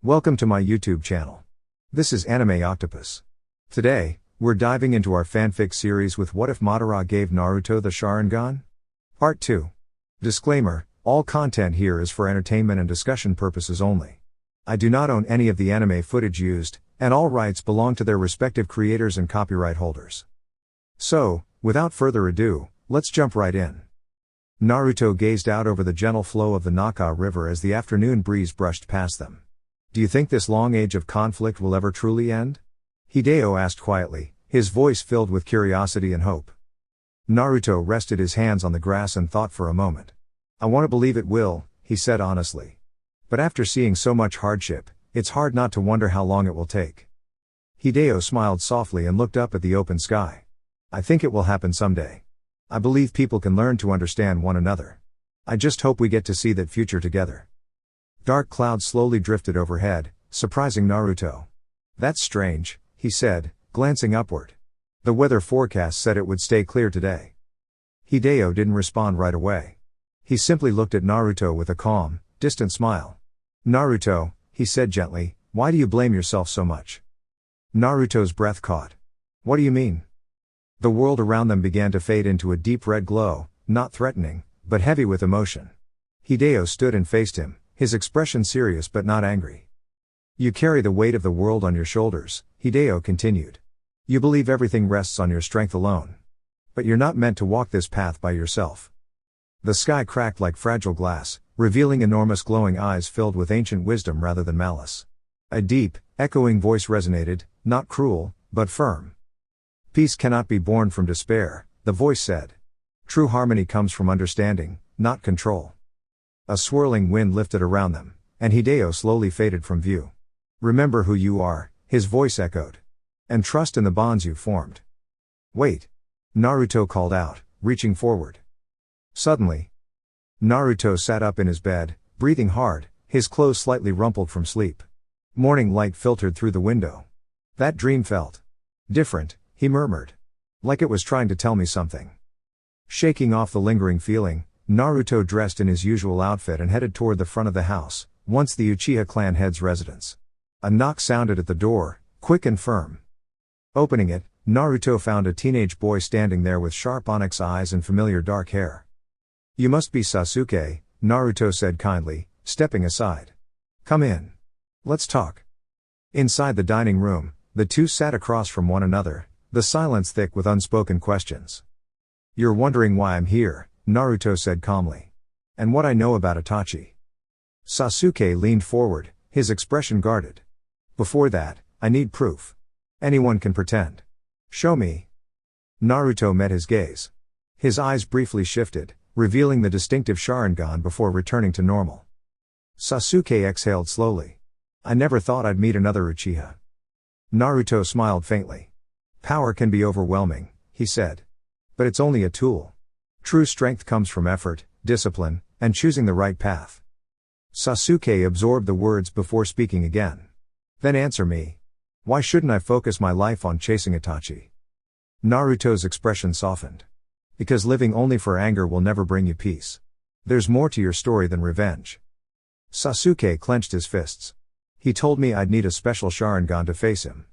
Welcome to my YouTube channel. This is Anime Octopus. Today, we're diving into our fanfic series with What If Madara Gave Naruto the Sharingan? Part 2. Disclaimer, all content here is for entertainment and discussion purposes only. I do not own any of the anime footage used, and all rights belong to their respective creators and copyright holders. So, without further ado, let's jump right in. Naruto gazed out over the gentle flow of the Naka River as the afternoon breeze brushed past them. Do you think this long age of conflict will ever truly end? Hideo asked quietly, his voice filled with curiosity and hope. Naruto rested his hands on the grass and thought for a moment. I want to believe it will, he said honestly. But after seeing so much hardship, it's hard not to wonder how long it will take. Hideo smiled softly and looked up at the open sky. I think it will happen someday. I believe people can learn to understand one another. I just hope we get to see that future together. Dark clouds slowly drifted overhead, surprising Naruto. That's strange, he said, glancing upward. The weather forecast said it would stay clear today. Hideo didn't respond right away. He simply looked at Naruto with a calm, distant smile. Naruto, he said gently, why do you blame yourself so much? Naruto's breath caught. What do you mean? The world around them began to fade into a deep red glow, not threatening, but heavy with emotion. Hideo stood and faced him, his expression serious but not angry. You carry the weight of the world on your shoulders, Hideo continued. You believe everything rests on your strength alone. But you're not meant to walk this path by yourself. The sky cracked like fragile glass, revealing enormous glowing eyes filled with ancient wisdom rather than malice. A deep, echoing voice resonated, not cruel, but firm. Peace cannot be born from despair, the voice said. True harmony comes from understanding, not control. A swirling wind lifted around them, and Hideo slowly faded from view. Remember who you are, his voice echoed. And trust in the bonds you've formed. Wait! Naruto called out, reaching forward. Suddenly, Naruto sat up in his bed, breathing hard, his clothes slightly rumpled from sleep. Morning light filtered through the window. That dream felt different, he murmured. Like it was trying to tell me something. Shaking off the lingering feeling, Naruto dressed in his usual outfit and headed toward the front of the house, once the Uchiha clan head's residence. A knock sounded at the door, quick and firm. Opening it, Naruto found a teenage boy standing there with sharp onyx eyes and familiar dark hair. You must be Sasuke, Naruto said kindly, stepping aside. Come in. Let's talk. Inside the dining room, the two sat across from one another, the silence thick with unspoken questions. You're wondering why I'm here, Naruto said calmly. And what I know about Itachi. Sasuke leaned forward, his expression guarded. Before that, I need proof. Anyone can pretend. Show me. Naruto met his gaze. His eyes briefly shifted, revealing the distinctive Sharingan before returning to normal. Sasuke exhaled slowly. I never thought I'd meet another Uchiha. Naruto smiled faintly. Power can be overwhelming, he said. But it's only a tool. True strength comes from effort, discipline, and choosing the right path. Sasuke absorbed the words before speaking again. Then answer me. Why shouldn't I focus my life on chasing Itachi? Naruto's expression softened. Because living only for anger will never bring you peace. There's more to your story than revenge. Sasuke clenched his fists. He told me I'd need a special Sharingan to face him.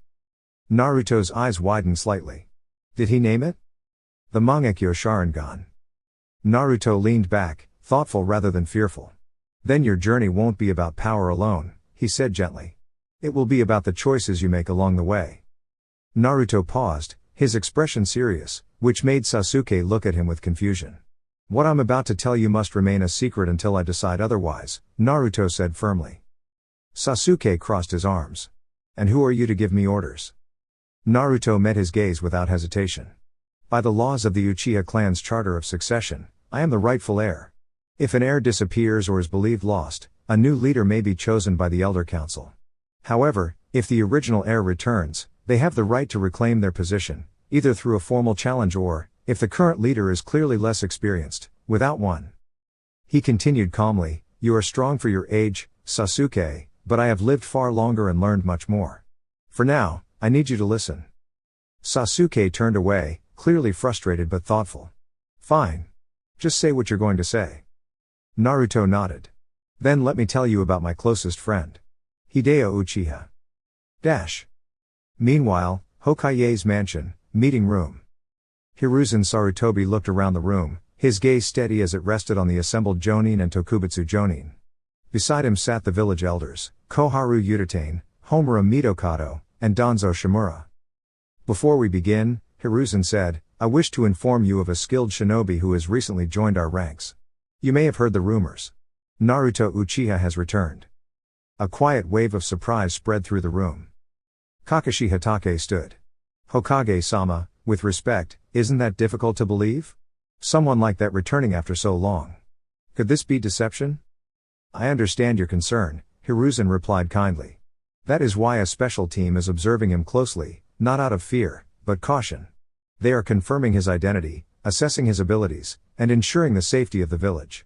Naruto's eyes widened slightly. Did he name it? The Mangekyo Sharingan. Naruto leaned back, thoughtful rather than fearful. Then your journey won't be about power alone, he said gently. It will be about the choices you make along the way. Naruto paused, his expression serious, which made Sasuke look at him with confusion. What I'm about to tell you must remain a secret until I decide otherwise, Naruto said firmly. Sasuke crossed his arms. And who are you to give me orders? Naruto met his gaze without hesitation. By the laws of the Uchiha clan's charter of succession, I am the rightful heir. If an heir disappears or is believed lost, a new leader may be chosen by the Elder Council. However, if the original heir returns, they have the right to reclaim their position, either through a formal challenge or, if the current leader is clearly less experienced, without one. He continued calmly, you are strong for your age, Sasuke, but I have lived far longer and learned much more. For now, I need you to listen. Sasuke turned away, clearly frustrated but thoughtful. Fine. Just say what you're going to say. Naruto nodded. Then let me tell you about my closest friend. Hideo Uchiha. Meanwhile, Hokage's mansion, meeting room. Hiruzen Sarutobi looked around the room, his gaze steady as it rested on the assembled Jonin and Tokubutsu Jonin. Beside him sat the village elders, Koharu Yutane, Homura Mitokado, and Danzo Shimura. Before we begin, Hiruzen said, I wish to inform you of a skilled shinobi who has recently joined our ranks. You may have heard the rumors. Naruto Uchiha has returned. A quiet wave of surprise spread through the room. Kakashi Hatake stood. Hokage-sama, with respect, isn't that difficult to believe? Someone like that returning after so long. Could this be deception? I understand your concern, Hiruzen replied kindly. That is why a special team is observing him closely, not out of fear, but caution. They are confirming his identity, assessing his abilities, and ensuring the safety of the village.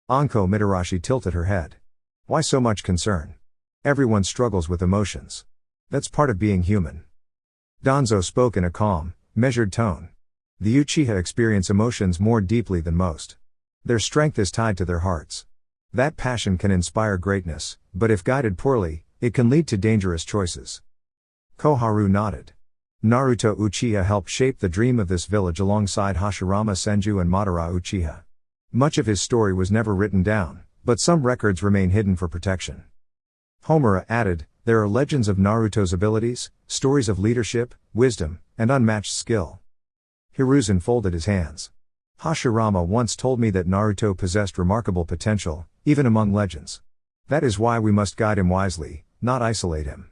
Anko Mitarashi tilted her head. Why so much concern? Everyone struggles with emotions. That's part of being human. Danzo spoke in a calm, measured tone. The Uchiha experience emotions more deeply than most. Their strength is tied to their hearts. That passion can inspire greatness, but if guided poorly, it can lead to dangerous choices. Koharu nodded. Naruto Uchiha helped shape the dream of this village alongside Hashirama Senju and Madara Uchiha. Much of his story was never written down, but some records remain hidden for protection. Homura added, there are legends of Naruto's abilities, stories of leadership, wisdom, and unmatched skill. Hiruzen folded his hands. Hashirama once told me that Naruto possessed remarkable potential, even among legends. That is why we must guide him wisely, not isolate him.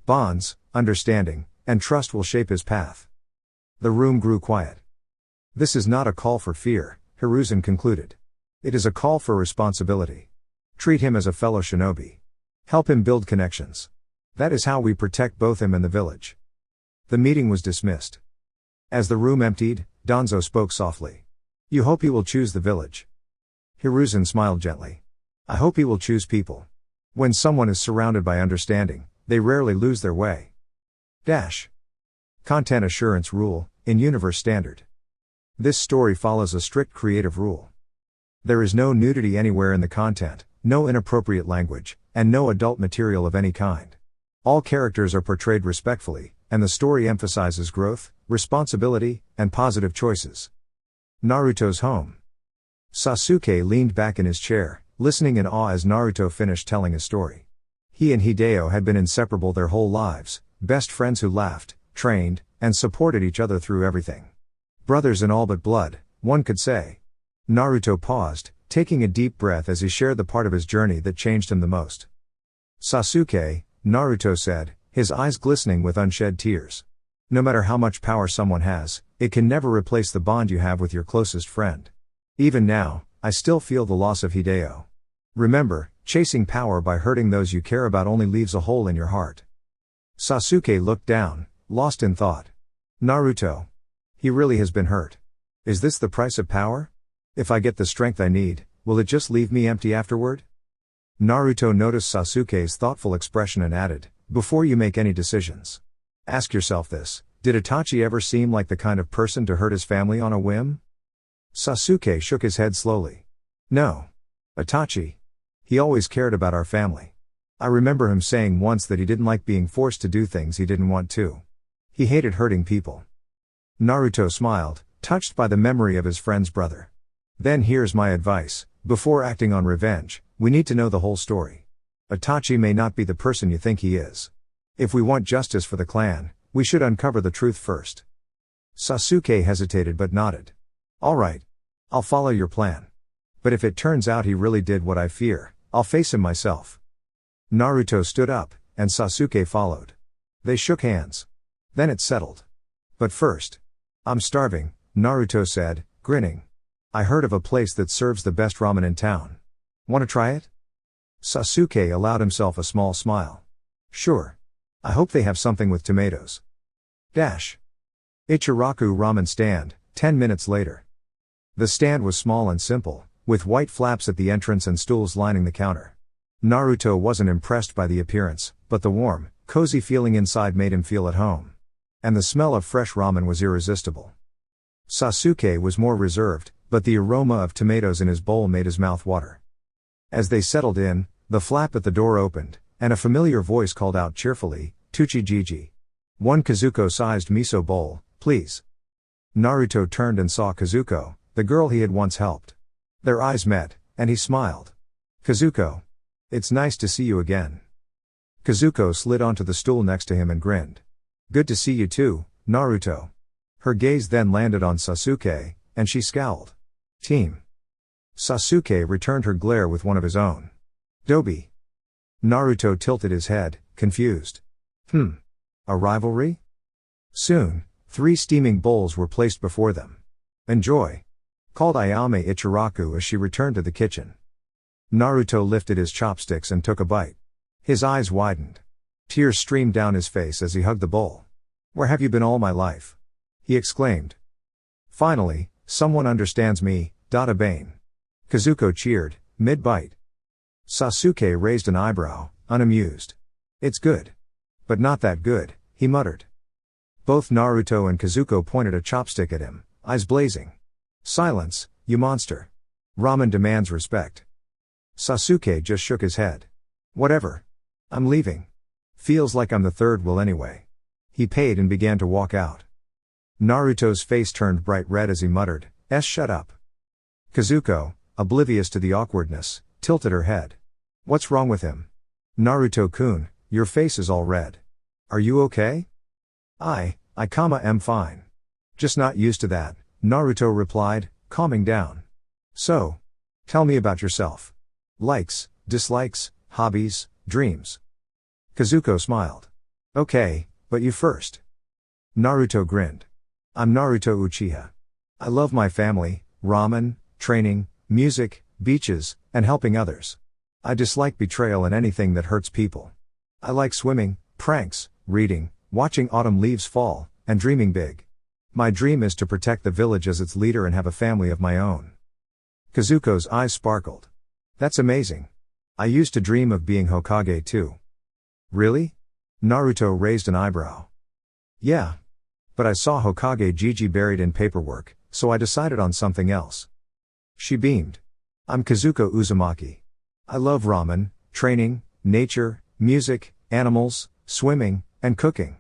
Bonds, understanding, and trust will shape his path. The room grew quiet. This is not a call for fear, Hiruzen concluded. It is a call for responsibility. Treat him as a fellow shinobi. Help him build connections. That is how we protect both him and the village. The meeting was dismissed. As the room emptied, Danzo spoke softly. You hope he will choose the village. Hiruzen smiled gently. I hope he will choose people. When someone is surrounded by understanding, they rarely lose their way. Content assurance rule, in Universe Standard. This story follows a strict creative rule. There is no nudity anywhere in the content, no inappropriate language, and no adult material of any kind. All characters are portrayed respectfully, and the story emphasizes growth, responsibility, and positive choices. Naruto's home. Sasuke leaned back in his chair, listening in awe as Naruto finished telling his story. He and Hideo had been inseparable their whole lives, best friends who laughed, trained, and supported each other through everything. Brothers in all but blood, one could say. Naruto paused, taking a deep breath as he shared the part of his journey that changed him the most. Sasuke, Naruto said, his eyes glistening with unshed tears. No matter how much power someone has, it can never replace the bond you have with your closest friend. Even now, I still feel the loss of Hideo. Remember, chasing power by hurting those you care about only leaves a hole in your heart. Sasuke looked down, lost in thought. Naruto. He really has been hurt. Is this the price of power? If I get the strength I need, will it just leave me empty afterward? Naruto noticed Sasuke's thoughtful expression and added, before you make any decisions, ask yourself this, did Itachi ever seem like the kind of person to hurt his family on a whim? Sasuke shook his head slowly. No. Itachi. He always cared about our family. I remember him saying once that he didn't like being forced to do things he didn't want to. He hated hurting people. Naruto smiled, touched by the memory of his friend's brother. Then here's my advice, before acting on revenge, we need to know the whole story. Itachi may not be the person you think he is. If we want justice for the clan, we should uncover the truth first. Sasuke hesitated but nodded. All right. I'll follow your plan. But if it turns out he really did what I fear, I'll face him myself. Naruto stood up, and Sasuke followed. They shook hands. Then it settled. But first. I'm starving, Naruto said, grinning. I heard of a place that serves the best ramen in town. Want to try it? Sasuke allowed himself a small smile. Sure. I hope they have something with tomatoes. Ichiraku ramen stand, 10 minutes later. The stand was small and simple, with white flaps at the entrance and stools lining the counter. Naruto wasn't impressed by the appearance, but the warm, cozy feeling inside made him feel at home. And the smell of fresh ramen was irresistible. Sasuke was more reserved, but the aroma of tomatoes in his bowl made his mouth water. As they settled in, the flap at the door opened, and a familiar voice called out cheerfully, "Tuchi Gigi. One Kazuko-sized miso bowl, please." Naruto turned and saw Kazuko, the girl he had once helped. Their eyes met, and he smiled. "Kazuko. It's nice to see you again." Kazuko slid onto the stool next to him and grinned. "Good to see you too, Naruto." Her gaze then landed on Sasuke, and she scowled. "Team." Sasuke returned her glare with one of his own. "Dobi." Naruto tilted his head, confused. A rivalry? Soon, 3 steaming bowls were placed before them. "Enjoy," called Ayame Ichiraku as she returned to the kitchen. Naruto lifted his chopsticks and took a bite. His eyes widened. Tears streamed down his face as he hugged the bowl. "Where have you been all my life?" he exclaimed. "Finally, someone understands me, Dada Bane." Kazuko cheered, mid-bite. Sasuke raised an eyebrow, unamused. "It's good. But not that good," he muttered. Both Naruto and Kazuko pointed a chopstick at him, eyes blazing. "Silence, you monster. Ramen demands respect." Sasuke just shook his head. "Whatever. I'm leaving. Feels like I'm the third wheel anyway." He paid and began to walk out. Naruto's face turned bright red as he muttered, "Shut up." Kazuko, oblivious to the awkwardness, tilted her head. "What's wrong with him?" "Naruto-kun, your face is all red. Are you okay?" I'm fine. Just not used to that," Naruto replied, calming down. "So, tell me about yourself. Likes, dislikes, hobbies, dreams." Kazuko smiled. "Okay, but you first." Naruto grinned. "I'm Naruto Uchiha. I love my family, ramen, training, music, beaches, and helping others. I dislike betrayal and anything that hurts people. I like swimming, pranks, reading, watching autumn leaves fall, and dreaming big. My dream is to protect the village as its leader and have a family of my own." Kazuko's eyes sparkled. "That's amazing. I used to dream of being Hokage too." "Really?" Naruto raised an eyebrow. "Yeah. But I saw Hokage Gigi buried in paperwork, so I decided on something else." She beamed. "I'm Kazuko Uzumaki. I love ramen, training, nature, music, animals, swimming, and cooking.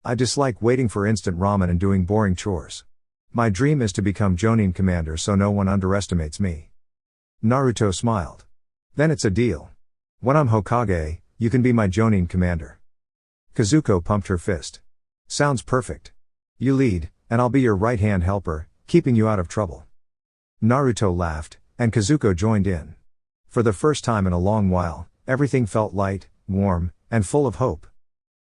I dislike waiting for instant ramen and doing boring chores. My dream is to become Jonin commander so no one underestimates me." Naruto smiled. "Then it's a deal. When I'm Hokage, you can be my Jonin commander." Kazuko pumped her fist. "Sounds perfect. You lead, and I'll be your right-hand helper, keeping you out of trouble." Naruto laughed, and Kazuko joined in. For the first time in a long while, everything felt light, warm, and full of hope.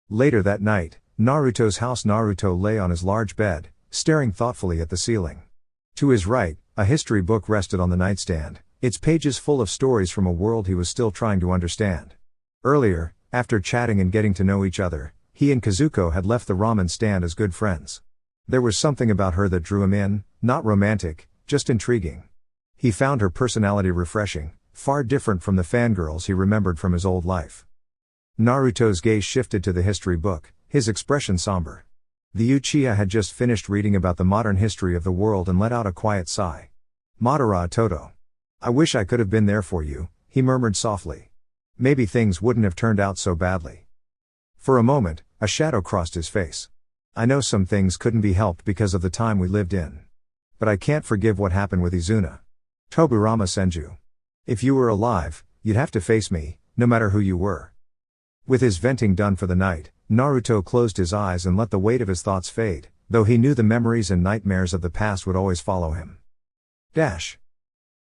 Later that night, Naruto's house. Naruto lay on his large bed, staring thoughtfully at the ceiling. To his right, a history book rested on the nightstand, its pages full of stories from a world he was still trying to understand. Earlier, after chatting and getting to know each other, he and Kazuko had left the ramen stand as good friends. There was something about her that drew him in, not romantic, just intriguing. He found her personality refreshing, far different from the fangirls he remembered from his old life. Naruto's gaze shifted to the history book, his expression somber. The Uchiha had just finished reading about the modern history of the world and let out a quiet sigh. "Madara Toto. I wish I could have been there for you," he murmured softly. "Maybe things wouldn't have turned out so badly." For a moment, a shadow crossed his face. "I know some things couldn't be helped because of the time we lived in. But I can't forgive what happened with Izuna. Tobirama Senju. If you were alive, you'd have to face me, no matter who you were." With his venting done for the night, Naruto closed his eyes and let the weight of his thoughts fade, though he knew the memories and nightmares of the past would always follow him.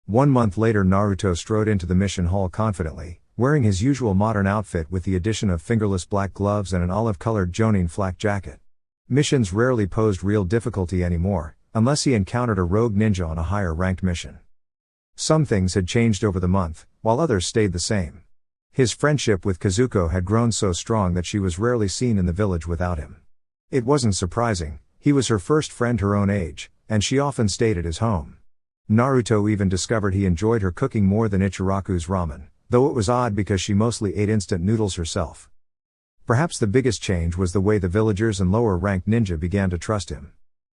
1 month later, Naruto strode into the mission hall confidently, wearing his usual modern outfit with the addition of fingerless black gloves and an olive-colored Jonin flak jacket. Missions rarely posed real difficulty anymore, unless he encountered a rogue ninja on a higher-ranked mission. Some things had changed over the month, while others stayed the same. His friendship with Kazuko had grown so strong that she was rarely seen in the village without him. It wasn't surprising, he was her first friend her own age, and she often stayed at his home. Naruto even discovered he enjoyed her cooking more than Ichiraku's ramen, though it was odd because she mostly ate instant noodles herself. Perhaps the biggest change was the way the villagers and lower-ranked ninja began to trust him.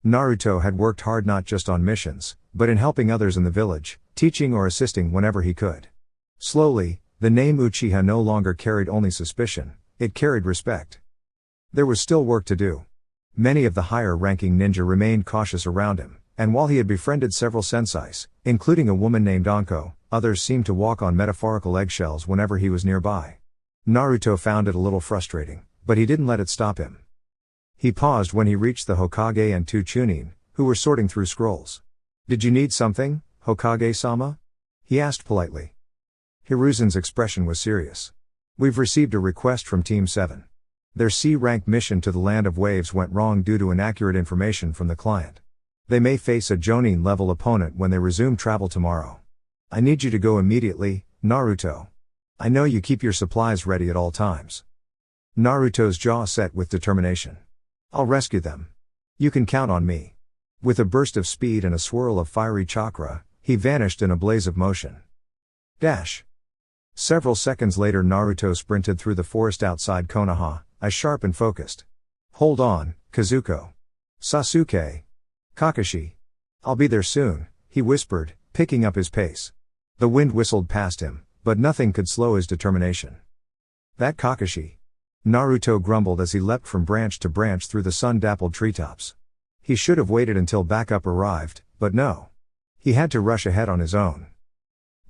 Naruto had worked hard not just on missions, but in helping others in the village, teaching or assisting whenever he could. Slowly, The name Uchiha no longer carried only suspicion, it carried respect. There was still work to do. Many of the higher-ranking ninja remained cautious around him, and while he had befriended several senseis, including a woman named Anko, others seemed to walk on metaphorical eggshells whenever he was nearby. Naruto found it a little frustrating, but he didn't let it stop him. He paused when he reached the Hokage and two Chunin, who were sorting through scrolls. "Did you need something, Hokage-sama?" he asked politely. Hiruzen's expression was serious. "We've received a request from Team 7. Their C-rank mission to the Land of Waves went wrong due to inaccurate information from the client. They may face a Jonin-level opponent when they resume travel tomorrow. I need you to go immediately, Naruto. I know you keep your supplies ready at all times." Naruto's jaw set with determination. "I'll rescue them. You can count on me." With a burst of speed and a swirl of fiery chakra, he vanished in a blaze of motion. Dash. Several seconds later Naruto sprinted through the forest outside Konoha, eyes sharp and focused. "Hold on, Kazuko. Sasuke. Kakashi. I'll be there soon," he whispered, picking up his pace. The wind whistled past him, but nothing could slow his determination. "That Kakashi," Naruto grumbled as he leapt from branch to branch through the sun-dappled treetops. He should have waited until backup arrived, but no. He had to rush ahead on his own.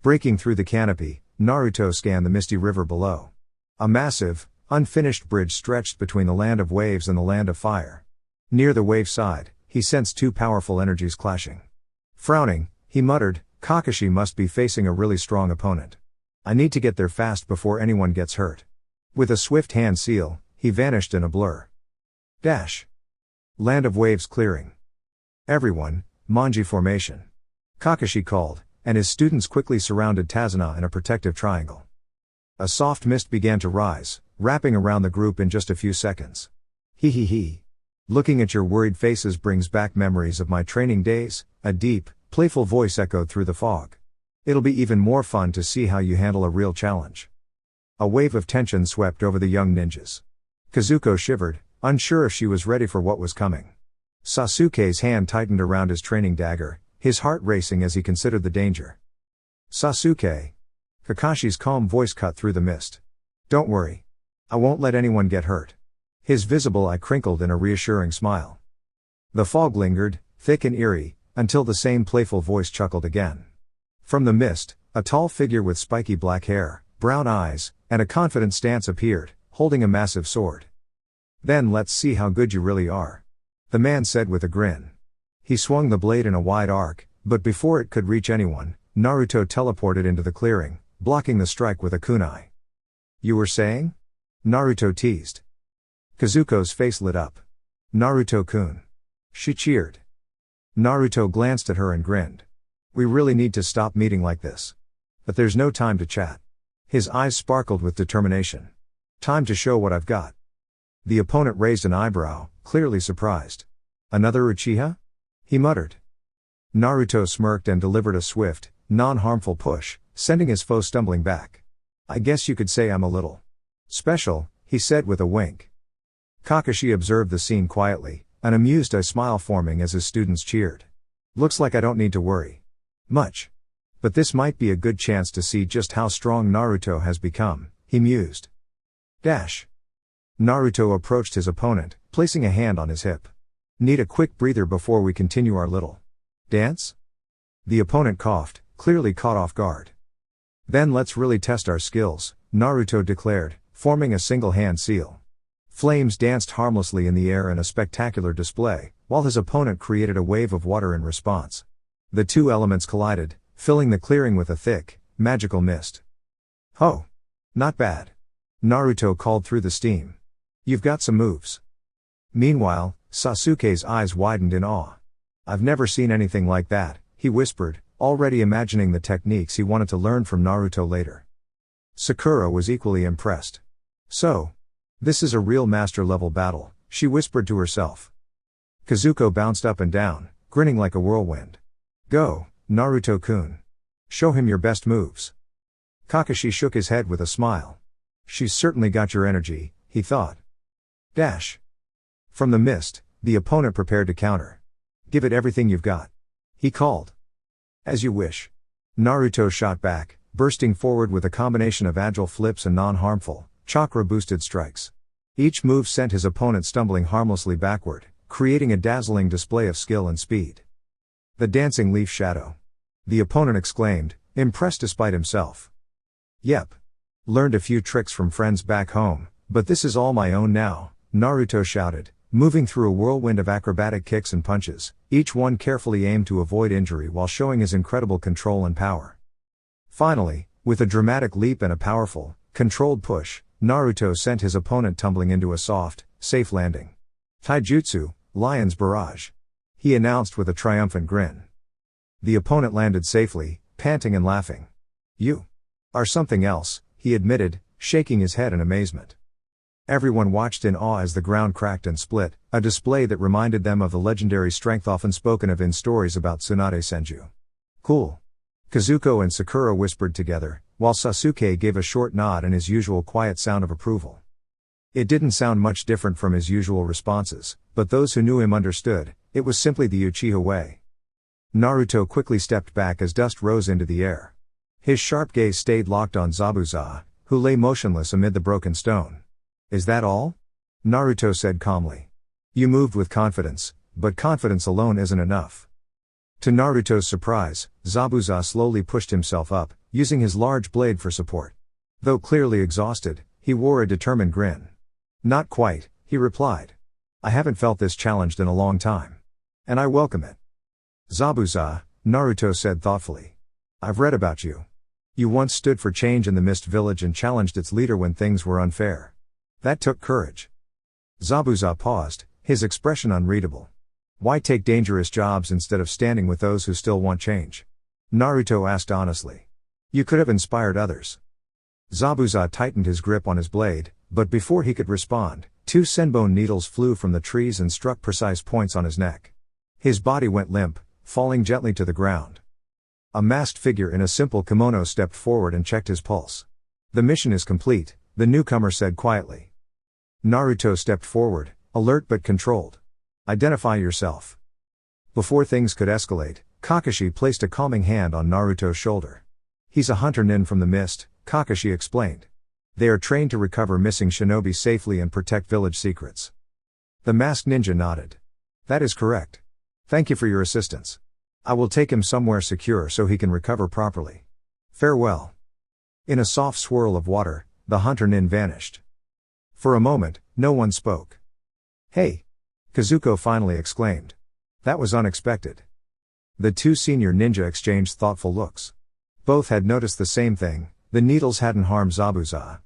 Breaking through the canopy, Naruto scanned the misty river below. A massive, unfinished bridge stretched between the Land of Waves and the Land of Fire. Near the wave side, he sensed two powerful energies clashing. Frowning, he muttered, "Kakashi must be facing a really strong opponent. I need to get there fast before anyone gets hurt." With a swift hand seal, he vanished in a blur. Dash. Land of Waves clearing. "Everyone, Manji formation," Kakashi called, and his students quickly surrounded Tazuna in a protective triangle. A soft mist began to rise, wrapping around the group in just a few seconds. "Hee. Looking at your worried faces brings back memories of my training days," a deep, playful voice echoed through the fog. "It'll be even more fun to see how you handle a real challenge." A wave of tension swept over the young ninjas. Kazuko shivered, unsure if she was ready for what was coming. Sasuke's hand tightened around his training dagger, his heart racing as he considered the danger. "Sasuke." Kakashi's calm voice cut through the mist. "Don't worry. I won't let anyone get hurt." His visible eye crinkled in a reassuring smile. The fog lingered, thick and eerie, until the same playful voice chuckled again. From the mist, a tall figure with spiky black hair, brown eyes, and a confident stance appeared, holding a massive sword. "Then let's see how good you really are," the man said with a grin. He swung the blade in a wide arc, but before it could reach anyone, Naruto teleported into the clearing, blocking the strike with a kunai. "You were saying?" Naruto teased. Kazuko's face lit up. "Naruto-kun." She cheered. Naruto glanced at her and grinned. "We really need to stop meeting like this. But there's no time to chat." His eyes sparkled with determination. "Time to show what I've got." The opponent raised an eyebrow, clearly surprised. "Another Uchiha?" he muttered. Naruto smirked and delivered a swift, non-harmful push, sending his foe stumbling back. "I guess you could say I'm a little special," he said with a wink. Kakashi observed the scene quietly, an amused smile forming as his students cheered. "Looks like I don't need to worry much. But this might be a good chance to see just how strong Naruto has become," he mused. Dash. Naruto approached his opponent, placing a hand on his hip. "Need a quick breather before we continue our little dance?" The opponent coughed, clearly caught off guard. "Then let's really test our skills," Naruto declared, forming a single hand seal. Flames danced harmlessly in the air in a spectacular display, while his opponent created a wave of water in response. The two elements collided, filling the clearing with a thick, magical mist. "Oh! Not bad," Naruto called through the steam. "You've got some moves." Meanwhile, Sasuke's eyes widened in awe. "I've never seen anything like that," he whispered, already imagining the techniques he wanted to learn from Naruto later. Sakura was equally impressed. "So, this is a real master-level battle," she whispered to herself. Kazuko bounced up and down, grinning like a whirlwind. "Go, Naruto-kun. Show him your best moves." Kakashi shook his head with a smile. "She's certainly got your energy," he thought. Dash. From the mist, the opponent prepared to counter. "Give it everything you've got," he called. "As you wish." Naruto shot back, bursting forward with a combination of agile flips and non-harmful, chakra-boosted strikes. Each move sent his opponent stumbling harmlessly backward, creating a dazzling display of skill and speed. The dancing leaf shadow. The opponent exclaimed, impressed despite himself. Yep. Learned a few tricks from friends back home, but this is all my own now, Naruto shouted, moving through a whirlwind of acrobatic kicks and punches, each one carefully aimed to avoid injury while showing his incredible control and power. Finally, with a dramatic leap and a powerful, controlled push, Naruto sent his opponent tumbling into a soft, safe landing. Taijutsu, Lion's Barrage. He announced with a triumphant grin. The opponent landed safely, panting and laughing. You are something else, he admitted, shaking his head in amazement. Everyone watched in awe as the ground cracked and split, a display that reminded them of the legendary strength often spoken of in stories about Tsunade Senju. Cool. Kazuko and Sakura whispered together, while Sasuke gave a short nod and his usual quiet sound of approval. It didn't sound much different from his usual responses, but those who knew him understood, it was simply the Uchiha way. Naruto quickly stepped back as dust rose into the air. His sharp gaze stayed locked on Zabuza, who lay motionless amid the broken stone. Is that all? Naruto said calmly. You moved with confidence, but confidence alone isn't enough. To Naruto's surprise, Zabuza slowly pushed himself up, using his large blade for support. Though clearly exhausted, he wore a determined grin. Not quite, he replied. I haven't felt this challenged in a long time. And I welcome it. Zabuza, Naruto said thoughtfully. I've read about you. You once stood for change in the Mist Village and challenged its leader when things were unfair. That took courage. Zabuza paused, his expression unreadable. Why take dangerous jobs instead of standing with those who still want change? Naruto asked honestly. You could have inspired others. Zabuza tightened his grip on his blade, but before he could respond, 2 senbone needles flew from the trees and struck precise points on his neck. His body went limp, falling gently to the ground. A masked figure in a simple kimono stepped forward and checked his pulse. The mission is complete, the newcomer said quietly. Naruto stepped forward, alert but controlled. Identify yourself. Before things could escalate, Kakashi placed a calming hand on Naruto's shoulder. He's a hunter nin from the mist, Kakashi explained. They are trained to recover missing shinobi safely and protect village secrets. The masked ninja nodded. That is correct. Thank you for your assistance. I will take him somewhere secure so he can recover properly. Farewell. In a soft swirl of water, the hunter nin vanished. For a moment, no one spoke. Hey! Kazuko finally exclaimed. That was unexpected. The 2 senior ninja exchanged thoughtful looks. Both had noticed the same thing, the needles hadn't harmed Zabuza.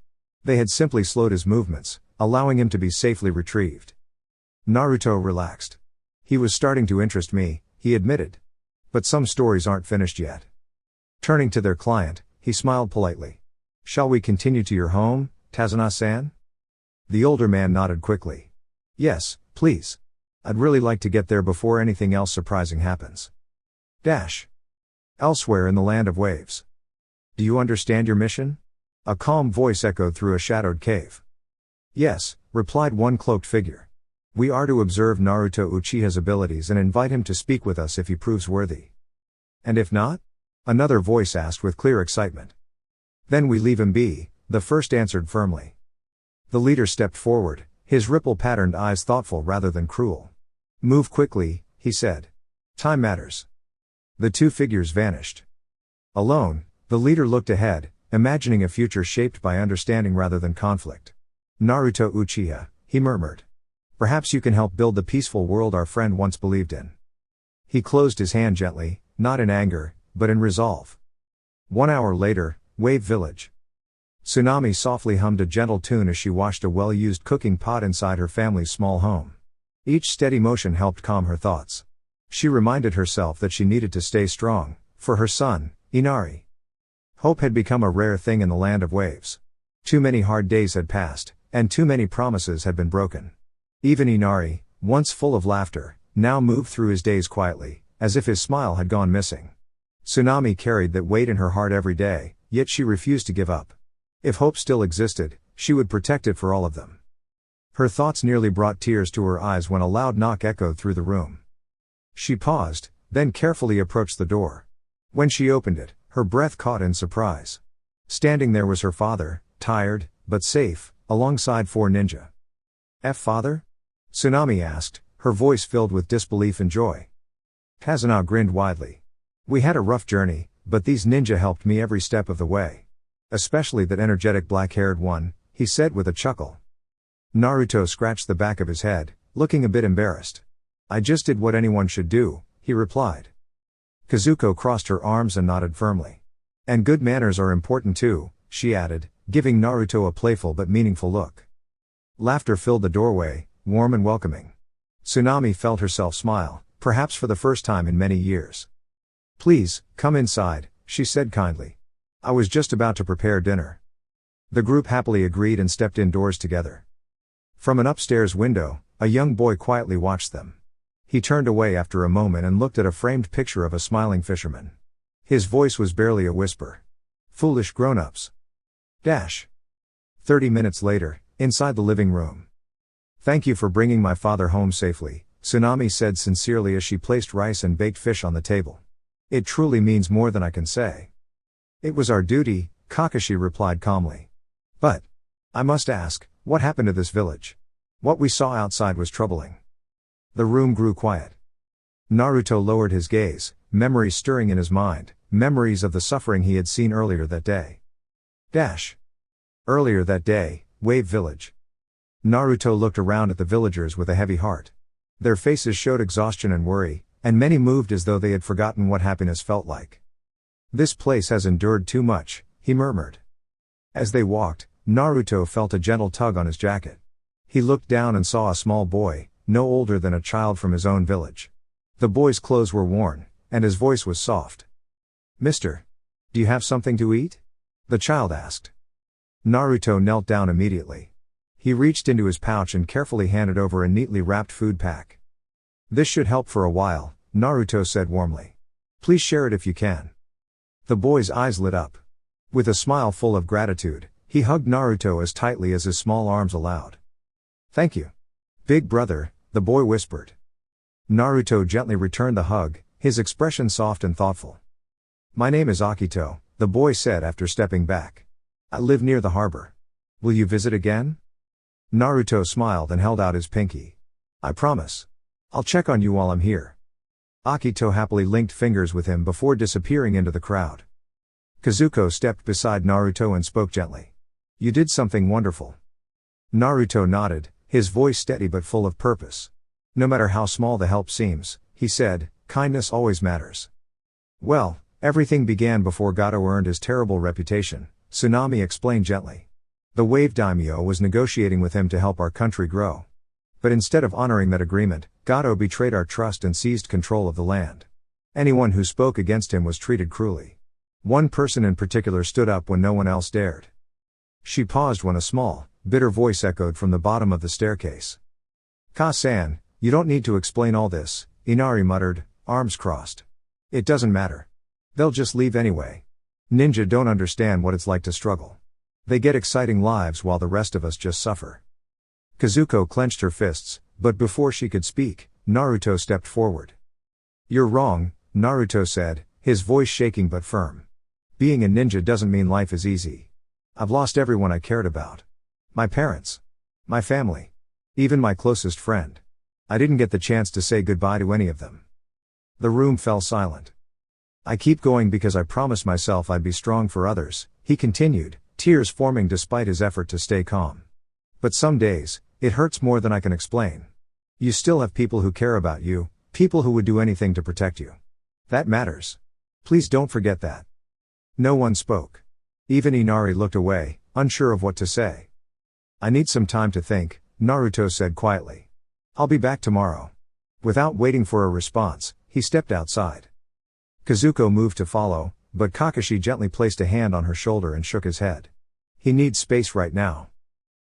They had simply slowed his movements, allowing him to be safely retrieved. Naruto relaxed. He was starting to interest me, he admitted. But some stories aren't finished yet. Turning to their client, he smiled politely. Shall we continue to your home, Tazuna-san? The older man nodded quickly. Yes, please. I'd really like to get there before anything else surprising happens. Elsewhere in the land of waves. Do you understand your mission? A calm voice echoed through a shadowed cave. Yes, replied one cloaked figure. We are to observe Naruto Uchiha's abilities and invite him to speak with us if he proves worthy. And if not? Another voice asked with clear excitement. Then we leave him be, the first answered firmly. The leader stepped forward, his ripple-patterned eyes thoughtful rather than cruel. Move quickly, he said. Time matters. The 2 figures vanished. Alone, the leader looked ahead, imagining a future shaped by understanding rather than conflict. Naruto Uchiha, he murmured. Perhaps you can help build the peaceful world our friend once believed in. He closed his hand gently, not in anger, but in resolve. 1 hour later, Wave Village. Tsunami softly hummed a gentle tune as she washed a well-used cooking pot inside her family's small home. Each steady motion helped calm her thoughts. She reminded herself that she needed to stay strong, for her son, Inari. Hope had become a rare thing in the land of waves. Too many hard days had passed, and too many promises had been broken. Even Inari, once full of laughter, now moved through his days quietly, as if his smile had gone missing. Tsunami carried that weight in her heart every day, yet she refused to give up. If hope still existed, she would protect it for all of them. Her thoughts nearly brought tears to her eyes when a loud knock echoed through the room. She paused, then carefully approached the door. When she opened it, her breath caught in surprise. Standing there was her father, tired, but safe, alongside 4 ninja. Father? Tsunami asked, her voice filled with disbelief and joy. Kazuna grinned widely. We had a rough journey, but these ninja helped me every step of the way. Especially that energetic black-haired one, he said with a chuckle. Naruto scratched the back of his head, looking a bit embarrassed. I just did what anyone should do, he replied. Kazuko crossed her arms and nodded firmly. And good manners are important too, she added, giving Naruto a playful but meaningful look. Laughter filled the doorway, warm and welcoming. Tsunami felt herself smile, perhaps for the first time in many years. Please, come inside, she said kindly. I was just about to prepare dinner. The group happily agreed and stepped indoors together. From an upstairs window, a young boy quietly watched them. He turned away after a moment and looked at a framed picture of a smiling fisherman. His voice was barely a whisper. Foolish grown-ups. 30 minutes later, inside the living room. Thank you for bringing my father home safely, Tsunami said sincerely as she placed rice and baked fish on the table. It truly means more than I can say. It was our duty, Kakashi replied calmly. But I must ask, what happened to this village? What we saw outside was troubling. The room grew quiet. Naruto lowered his gaze, memories stirring in his mind, memories of the suffering he had seen earlier that day. Earlier that day, Wave Village. Naruto looked around at the villagers with a heavy heart. Their faces showed exhaustion and worry, and many moved as though they had forgotten what happiness felt like. This place has endured too much, he murmured. As they walked, Naruto felt a gentle tug on his jacket. He looked down and saw a small boy, no older than a child from his own village. The boy's clothes were worn, and his voice was soft. Mister, do you have something to eat? The child asked. Naruto knelt down immediately. He reached into his pouch and carefully handed over a neatly wrapped food pack. This should help for a while, Naruto said warmly. Please share it if you can. The boy's eyes lit up. With a smile full of gratitude, he hugged Naruto as tightly as his small arms allowed. Thank you. Big brother, the boy whispered. Naruto gently returned the hug, his expression soft and thoughtful. My name is Akito, the boy said after stepping back. I live near the harbor. Will you visit again? Naruto smiled and held out his pinky. I promise. I'll check on you while I'm here. Akito happily linked fingers with him before disappearing into the crowd. Kazuko stepped beside Naruto and spoke gently. You did something wonderful. Naruto nodded, his voice steady but full of purpose. No matter how small the help seems, he said, kindness always matters. Well, everything began before Gato earned his terrible reputation, Tsunami explained gently. The Wave Daimyo was negotiating with him to help our country grow. But instead of honoring that agreement, Gato betrayed our trust and seized control of the land. Anyone who spoke against him was treated cruelly. One person in particular stood up when no one else dared. She paused when a small, bitter voice echoed from the bottom of the staircase. Ka-san, you don't need to explain all this, Inari muttered, arms crossed. It doesn't matter. They'll just leave anyway. Ninja don't understand what it's like to struggle. They get exciting lives while the rest of us just suffer. Kazuko clenched her fists, but before she could speak, Naruto stepped forward. You're wrong, Naruto said, his voice shaking but firm. Being a ninja doesn't mean life is easy. I've lost everyone I cared about. My parents. My family. Even my closest friend. I didn't get the chance to say goodbye to any of them. The room fell silent. I keep going because I promised myself I'd be strong for others, he continued, tears forming despite his effort to stay calm. But some days, it hurts more than I can explain. You still have people who care about you, people who would do anything to protect you. That matters. Please don't forget that. No one spoke. Even Inari looked away, unsure of what to say. I need some time to think, Naruto said quietly. I'll be back tomorrow. Without waiting for a response, he stepped outside. Kazuko moved to follow, but Kakashi gently placed a hand on her shoulder and shook his head. He needs space right now.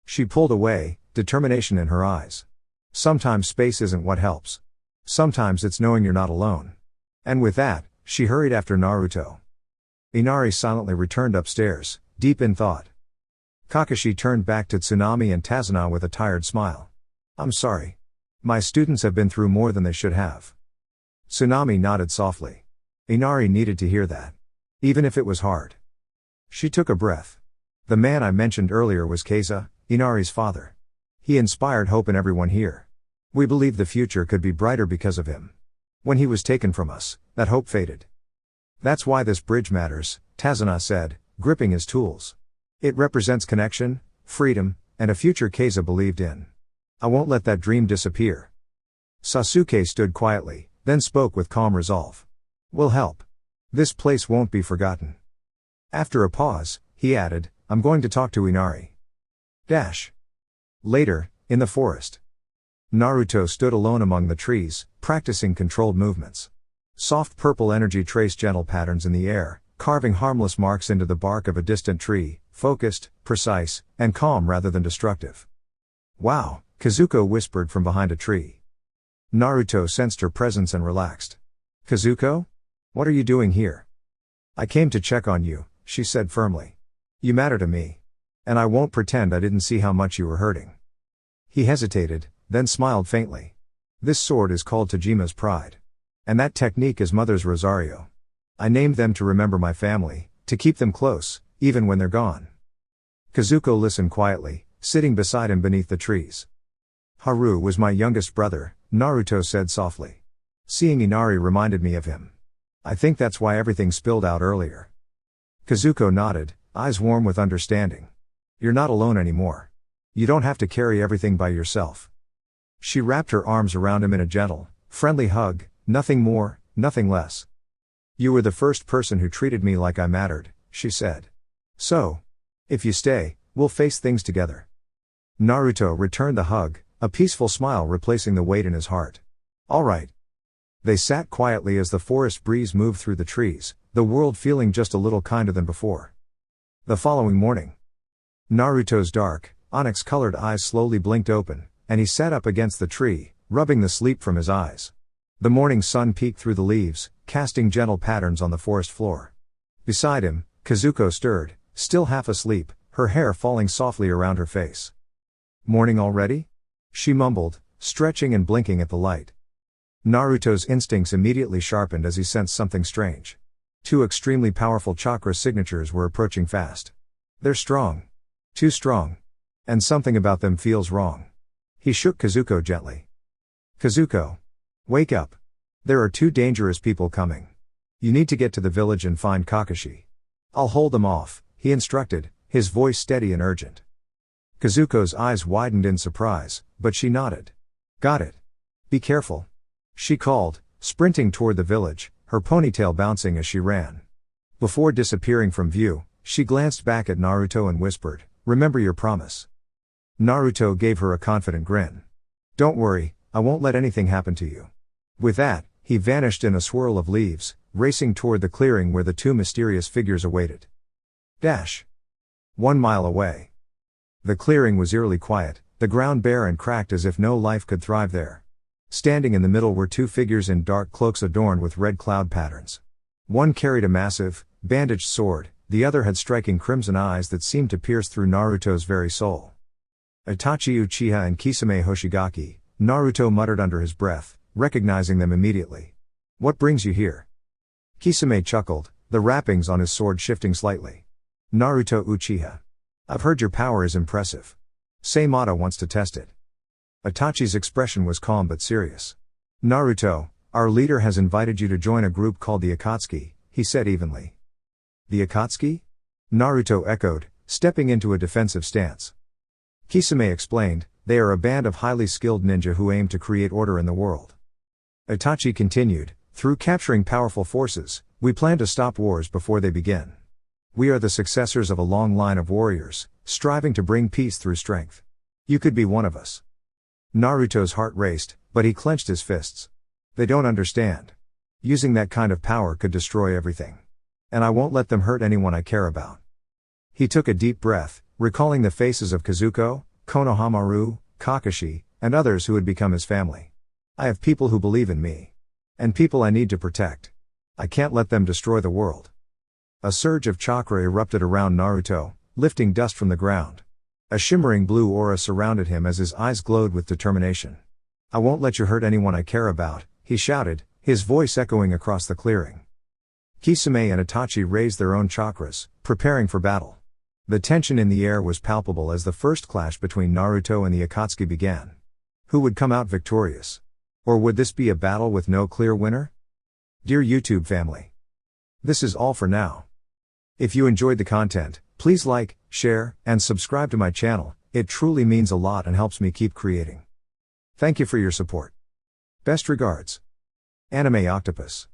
She pulled away, determination in her eyes. Sometimes space isn't what helps. Sometimes it's knowing you're not alone. And with that, she hurried after Naruto. Inari silently returned upstairs, deep in thought. Kakashi turned back to Tsunami and Tazuna with a tired smile. I'm sorry. My students have been through more than they should have. Tsunami nodded softly. Inari needed to hear that. Even if it was hard. She took a breath. The man I mentioned earlier was Keiza, Inari's father. He inspired hope in everyone here. We believed the future could be brighter because of him. When he was taken from us, that hope faded. That's why this bridge matters, Tazuna said, gripping his tools. It represents connection, freedom, and a future Keiza believed in. I won't let that dream disappear. Sasuke stood quietly, then spoke with calm resolve. We'll help. This place won't be forgotten. After a pause, he added, I'm going to talk to Inari. Later, in the forest. Naruto stood alone among the trees, practicing controlled movements. Soft purple energy traced gentle patterns in the air, carving harmless marks into the bark of a distant tree, focused, precise, and calm rather than destructive. Wow, Kazuko whispered from behind a tree. Naruto sensed her presence and relaxed. Kazuko? What are you doing here? I came to check on you, she said firmly. You matter to me. And I won't pretend I didn't see how much you were hurting. He hesitated, then smiled faintly. This sword is called Tajima's pride. And that technique is Mother's Rosario. I named them to remember my family, to keep them close, even when they're gone. Kazuko listened quietly, sitting beside him beneath the trees. Haru was my youngest brother, Naruto said softly. Seeing Inari reminded me of him. I think that's why everything spilled out earlier. Kazuko nodded, eyes warm with understanding. You're not alone anymore. You don't have to carry everything by yourself. She wrapped her arms around him in a gentle, friendly hug, nothing more, nothing less. You were the first person who treated me like I mattered, she said. So, if you stay, we'll face things together. Naruto returned the hug, a peaceful smile replacing the weight in his heart. All right. They sat quietly as the forest breeze moved through the trees, the world feeling just a little kinder than before. The following morning. Naruto's dark, onyx-colored eyes slowly blinked open, and he sat up against the tree, rubbing the sleep from his eyes. The morning sun peeked through the leaves, casting gentle patterns on the forest floor. Beside him, Kazuko stirred, still half asleep, her hair falling softly around her face. Morning already? She mumbled, stretching and blinking at the light. Naruto's instincts immediately sharpened as he sensed something strange. Two extremely powerful chakra signatures were approaching fast. They're strong. Too strong. And something about them feels wrong. He shook Kazuko gently. Kazuko. Wake up. There are two dangerous people coming. You need to get to the village and find Kakashi. I'll hold them off, he instructed, his voice steady and urgent. Kazuko's eyes widened in surprise, but she nodded. Got it. Be careful. She called, sprinting toward the village, her ponytail bouncing as she ran. Before disappearing from view, she glanced back at Naruto and whispered, remember your promise. Naruto gave her a confident grin. Don't worry, I won't let anything happen to you. With that, he vanished in a swirl of leaves, racing toward the clearing where the two mysterious figures awaited. 1 mile away. The clearing was eerily quiet, the ground bare and cracked as if no life could thrive there. Standing in the middle were two figures in dark cloaks adorned with red cloud patterns. One carried a massive, bandaged sword, the other had striking crimson eyes that seemed to pierce through Naruto's very soul. Itachi Uchiha and Kisame Hoshigaki, Naruto muttered under his breath, recognizing them immediately. What brings you here? Kisame chuckled, the wrappings on his sword shifting slightly. Naruto Uchiha. I've heard your power is impressive. Seimata wants to test it. Itachi's expression was calm but serious. Naruto, our leader has invited you to join a group called the Akatsuki, he said evenly. The Akatsuki? Naruto echoed, stepping into a defensive stance. Kisame explained, they are a band of highly skilled ninja who aim to create order in the world. Itachi continued, through capturing powerful forces, we plan to stop wars before they begin. We are the successors of a long line of warriors, striving to bring peace through strength. You could be one of us. Naruto's heart raced, but he clenched his fists. They don't understand. Using that kind of power could destroy everything. And I won't let them hurt anyone I care about. He took a deep breath, recalling the faces of Kazuko, Konohamaru, Kakashi, and others who had become his family. I have people who believe in me. And people I need to protect. I can't let them destroy the world. A surge of chakra erupted around Naruto, lifting dust from the ground. A shimmering blue aura surrounded him as his eyes glowed with determination. I won't let you hurt anyone I care about, he shouted, his voice echoing across the clearing. Kisame and Itachi raised their own chakras, preparing for battle. The tension in the air was palpable as the first clash between Naruto and the Akatsuki began. Who would come out victorious? Or would this be a battle with no clear winner? Dear YouTube family, this is all for now. If you enjoyed the content, please like, share, and subscribe to my channel. It truly means a lot and helps me keep creating. Thank you for your support. Best regards. Anime Octopus.